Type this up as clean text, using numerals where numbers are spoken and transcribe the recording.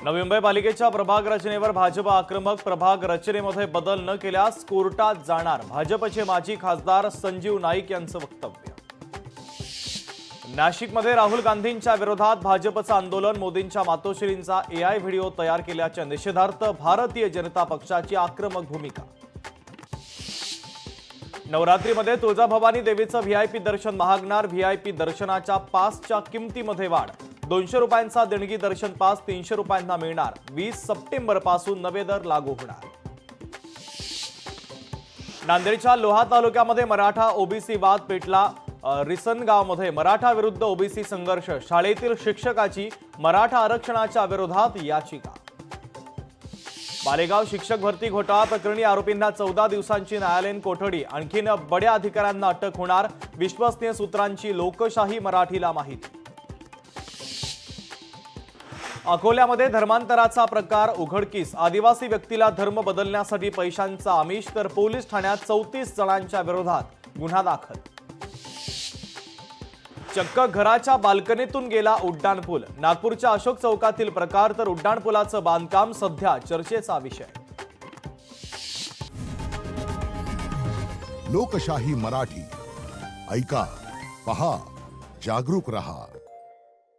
नवी मुंबई पालिकेच्या प्रभाग रचनेवर भाजप आक्रमक. प्रभाग रचनेमध्ये बदल न केल्यास कोर्टात जाणार. भाजपचे माजी खासदार संजीव नाईक यांचं वक्तव्य. नाशिकमध्ये राहुल गांधींच्या विरोधात भाजपचं आंदोलन. मोदींच्या मातोश्रींचा एआय व्हिडिओ तयार केल्याच्या निषेधार्थ भारतीय जनता पक्षाची आक्रमक भूमिका. नवरात्रीमध्ये तुळजाभवानी देवीचं व्हीआयपी दर्शन महागणार. व्हीआयपी दर्शनाच्या पासच्या किमतीमध्ये वाढ. 200 रुपयांचा देणगी दर्शन पास 300 रुपयांना मिळणार. 20 सप्टेंबर पासून नवे दर लागू होणार. नांदेडच्या लोहा तालुक्यामध्ये मराठा ओबीसी वाद पेटला. रिसनगावमध्ये मराठा विरुद्ध ओबीसी संघर्ष. शाळेतील शिक्षकाची मराठा आरक्षणाच्या विरोधात याचिका. मालेगाव शिक्षक भरती घोटाळा प्रकरणी आरोपींना 14 दिवसांची न्यायालयीन कोठडी. आणखीन बड्या अधिकाऱ्यांना अटक होणार. विश्वसनीय सूत्रांची लोकशाही मराठीला माहिती. अकोल्यामध्ये धर्मांतराचा प्रकार उघडकीस. आदिवासी व्यक्तीला धर्म बदलण्यासाठी पैशांचा आमिष. तर पोलीस ठाण्यात 34 जणांच्या विरोधात गुन्हा दाखल. चक्क घराच्या बाल्कनीतून गेला उड्डाणपूल. नागपूरच्या अशोक चौकातील प्रकार. तर उड्डाणपुलाचं बांधकाम सध्या चर्चेचा विषय. लोकशाही मराठी ऐका, पहा, जागरूक रहा.